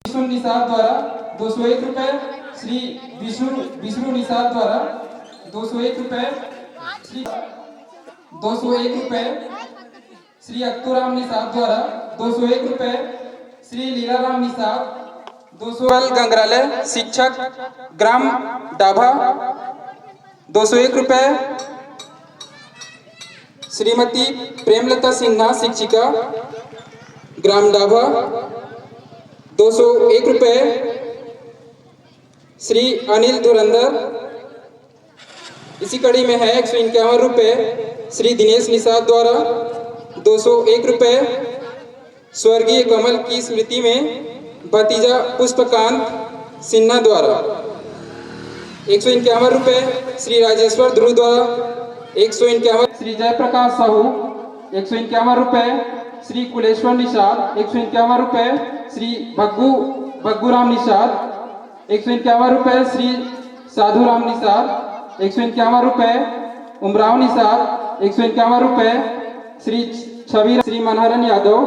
विष्णु निषाद द्वारा 201 रुपए, श्री विष्णु निषाद द्वारा 201 रुपए, श्री 201 रुपए, श्री अक्तूराम निषाद द्वारा 201 रुपए, श्री लीलाराम निषाद 200 गंगरालय शिक्षक ग्राम डाभा 201 रुपए, श्रीमती प्रेमलता सिन्हा शिक्षिका ग्राम डाभा 201 रुपए, श्री अनिल धुरंधर। इसी कड़ी में है 151 रुपए, श्री दिनेश निषाद द्वारा 201 रुपए, स्वर्गीय कमल की स्मृति में भतीजा पुष्पकांत सिन्हा द्वारा 151 रुपए, श्री राजेश्वर ध्रुव द्वारा 151, श्री जयप्रकाश साहू 151 रुपए, श्री कुलेश्वर निषाद 151 रुपए, श्री भग्गूराम निषाद 151 रुपए, श्री साधुराम निषाद 151 रुपए, उमराव निषाद 151 रुपए, श्री छवि श्री मनोहरन यादव।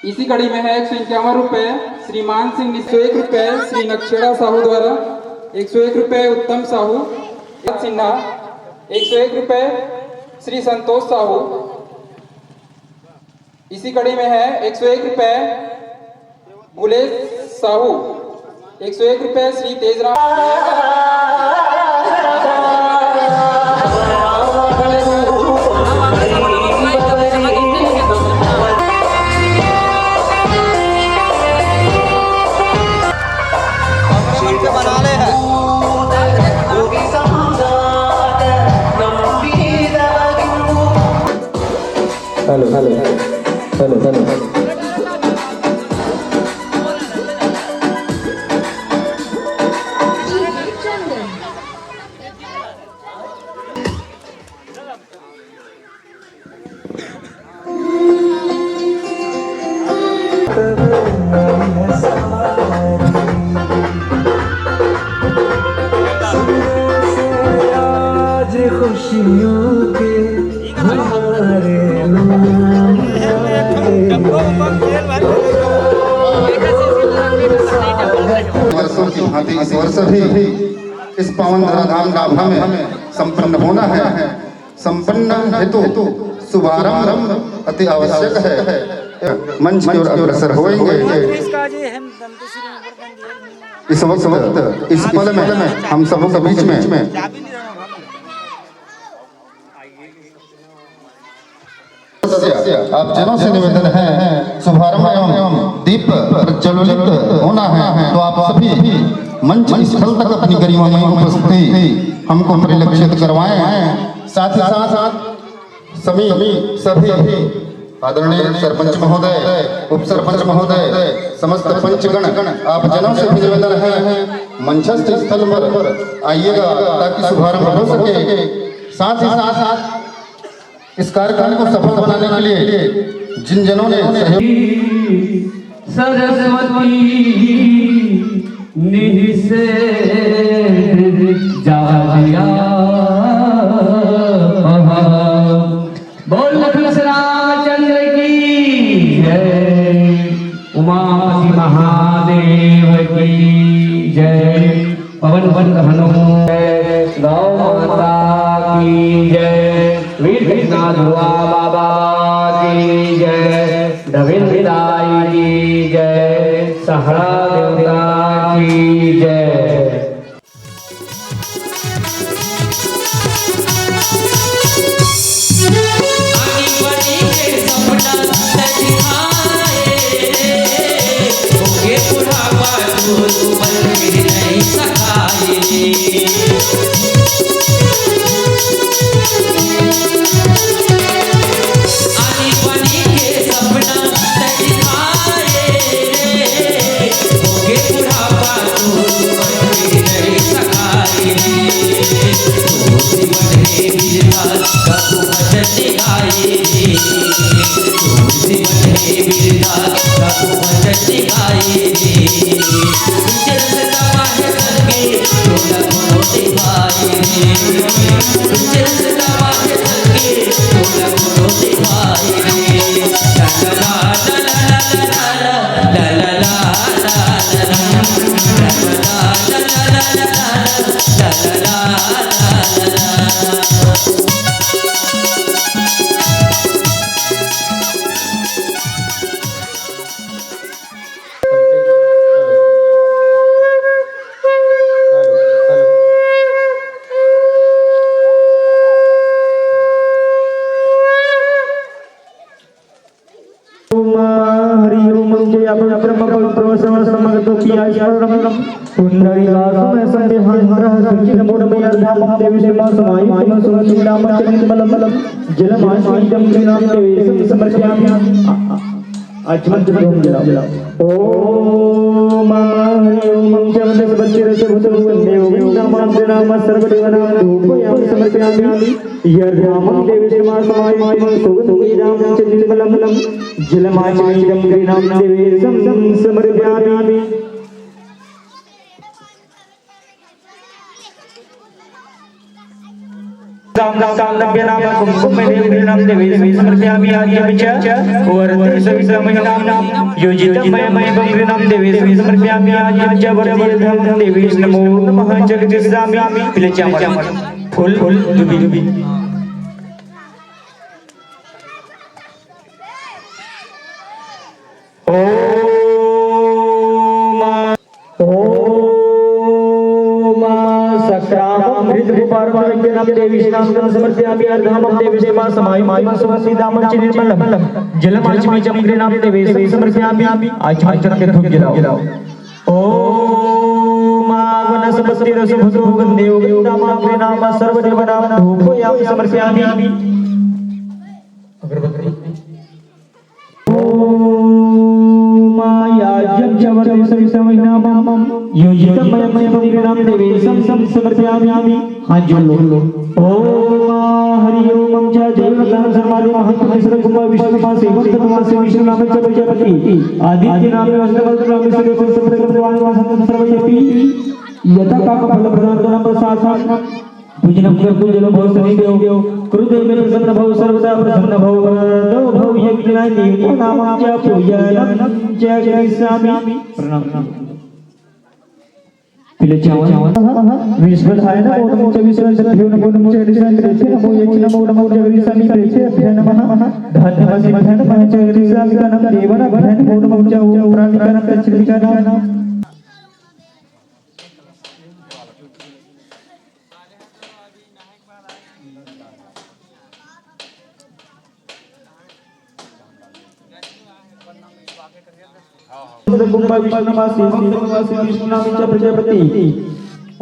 इसी कड़ी में है 151 रुपए, श्री मान सिंह 101 रुपए, श्री नक्षेड़ा साहू द्वारा 101 रुपए, उत्तम साहू सिन्हा 101 रुपए, श्री संतोष साहू। इसी कड़ी में है 101 रुपए, बुलेश साहू 101 रुपए, Shri Tejram. Hello hello hello hello आज खुशियों के हमारे वर्षों की भांति इस वर्ष भी इस पावन धराधाम डाभा में संपन्न होना है। संपन्न हेतु शुभारंभ अति आवश्यक है। मंच की ओर अग्रसर होएंगे। इस वक्त इस पल में हम सबों के बीच में आप जनों से निवेदन है शुभारंभ एवं दीप प्रज्वलित होना है, तो आप सभी मंच स्थल तक अपनी गरिमामय उपस्थिति हमको परिलक्षित करवाएं। साथ ही साथ सभी आदरणीय सरपंच महोदय, उप सरपंच महोदय, समस्त पंचगण आप जनों से भी निवेदन है मंचस्थ स्थल पर आइएगा ताकि शुभारंभ हो सके। साथ ही साथ इस कार्यक्रम को सफल बनाने के लिए जिन जनों ने सरस्वती निसे जा दिया बोल लक्ष्मणचंद्र की जय, उमापति महादेव की जय, पवन हनुमान गौ माता की जय, वीर कृष्णा ध्रुवा बाबा की जय, दविन विदाई की जय, सहरा देवता की जय। La फुल फुल दुबी दुबी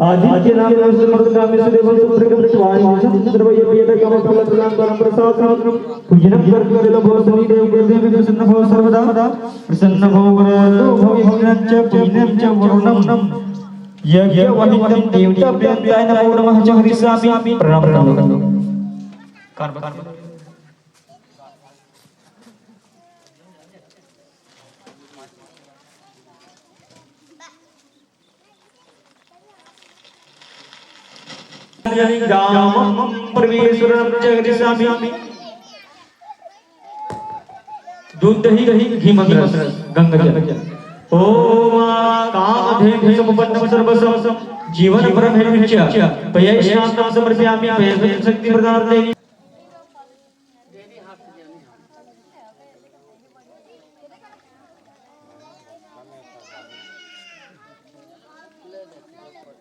आदित्य नाम दूध दही घी मंत्र गंगा जल ओम कामधेनु समुपन्नम सर्वसम जीवन परमेश्वर पय शांत समर्पयामि पय शक्ति प्रदान देहि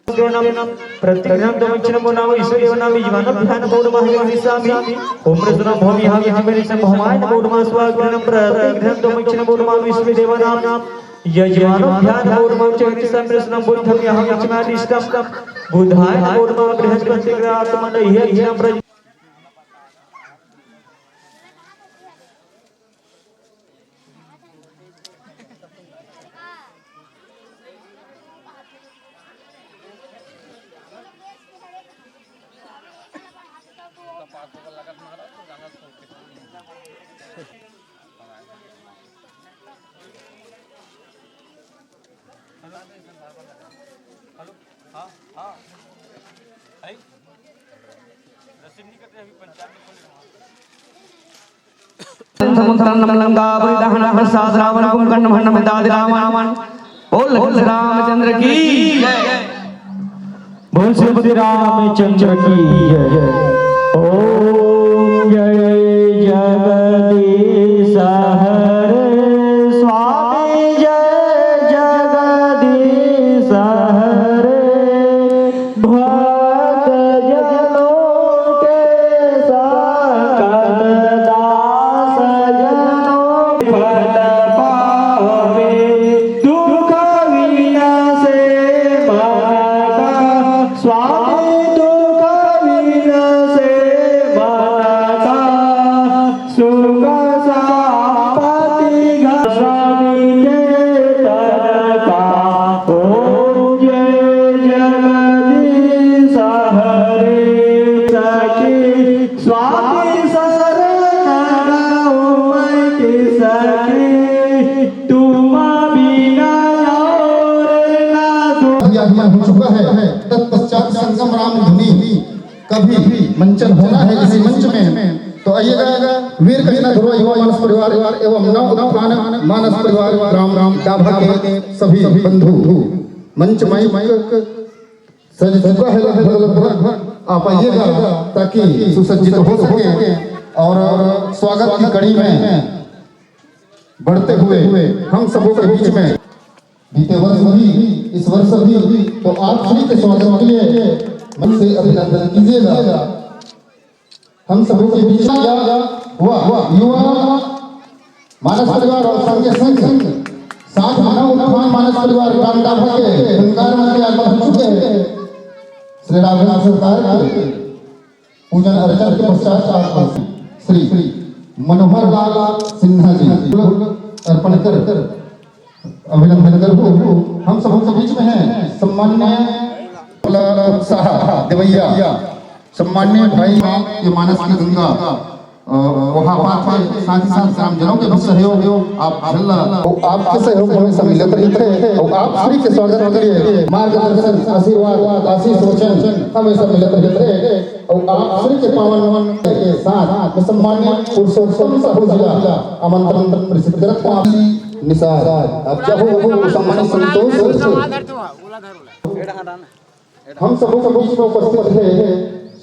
प्रतिग्रहं तमच्चनमो नाम ईश्वरेव नाम जीवनं ध्यान पौर्णमाहिसामि ओम रसना भूमि हामि हमें संभवाय पौर्णमा स्वाग्रहं प्रतिग्रहं तमच्चनमो नाम ईश्वरेव नाम यजमानं ध्यान पौर्णमा चरितम रसना बुद्धं यहं चमादिष्टम बुधाय पौर्णमा बृहस्पति ग्रहात्मन यज्ञं समुद्रम लंका परिदहन प्रसाद रावण कुंभकर्ण भंड मितादि रावण बोल रामचंद्र की जय। बोल श्रीपति रामचंद्र की जय। ओम जय जगदीश हरे स्वामी जय जगदीश हरे भक्त जनों के सकल दास जनों फल पावे दुख विनाशे मन का स्वामी दुख विनाशे मन का सुख संपत्ति स्वामी के तन का। ओम जय जगदीश हरे सखी स्वामी शरण मैं सखी तुम बिना और ना आगमन हो चुका है। तत्पश्चात संगम राम धुनी कभी मंचन होना है इसी मंच में। तो आइएगा वीर कन्या ध्रुव युवा मानस परिवार एवं नव मानस परिवार राम राम डाभा के सभी बंधु मंच सज चुका है लगभग। आप आइएगा ताकि सुसज्जित हो सके और स्वागत की कड़ी में बढ़ते हुए हम सबों के बीच में बीते वर्ष भी इस वर्ष भी तो आप सभी के स्वागत के लिए मन से अभिनंदन कीजिएगा। हम सबों के बीच हुआ युवा मानस परिवार और संघ के संघ साथ मानस परिवार राम डाभा के संस्कार में आगमन हो चुके हैं। श्री राघव सरकार के पूजन अर्चन के पश्चात श्री मनोहर लाल सिन्हा जी अर्पण कर अभिनंदन कर हम सब के बीच में हैं सम्मान्य देवैया सम्मान्य भाई ये मानस की गंगा वहाँ पाठ साथ ही साथ ग्रामजनों के भी सहयोग आपके सहयोग हमेशा मिलते रहते और आप श्री के स्वागत के लिए मार्गदर्शन आशीर्वाद आशीष वचन हमेशा मिलते रहते और आप श्री के पावन के साथ सम्मान्य पुरुषोत्तम साहू जिला आमंत्रण प्रसिद्ध करते हैं निसार अब क्या हो सम्मानित संतोष हम सबों के बीच में उपस्थित है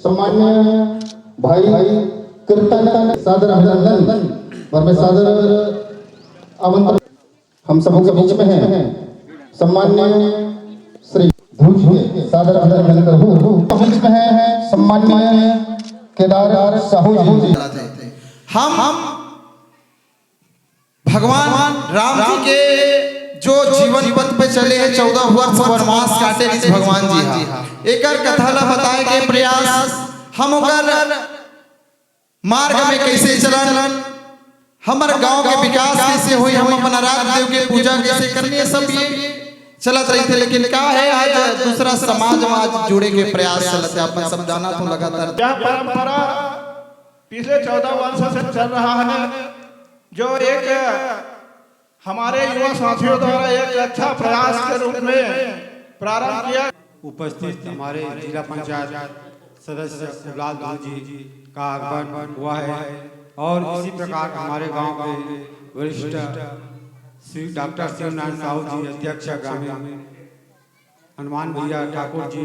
सम्मान्य भाई कीर्तन सादर अभिनंदन और मैं सादर आमंत्रण हम सबों के बीच में है सम्मान्य श्री ध्रुव जी सादर अभिनंदन करहूं बीच में है सम्मान्य केदार साहू जी। हम भगवान राम जी के जो जीवन पथ पे चले हैं 14 वर्ष वनवास काटे इस भगवान जी एक कथा ला बताए के प्रयास हम ओकर मार्ग में कैसे चलन हमारे गांव के विकास कैसे हुई हम अपना राम देव के पूजा कैसे करनी है सब ये चलत रही थे। लेकिन क्या है आज दूसरा समाज में आज जुड़े के प्रयास चलते अपन समझाना तो लगातार यह परंपरा पिछले 14 वर्षों से चल रहा है जो एक हमारे युवा साथियों द्वारा एक अच्छा प्रयास के रूप में प्रारंभ किया। उपस्थित हमारे जिला पंचायत सदस्य शिवलाल जी का आगमन हुआ है और इसी प्रकार हमारे गांव के वरिष्ठ श्री डॉक्टर शिवनारायण साहू जी अध्यक्ष ग्रामीण हनुमान भैया ठाकुर जी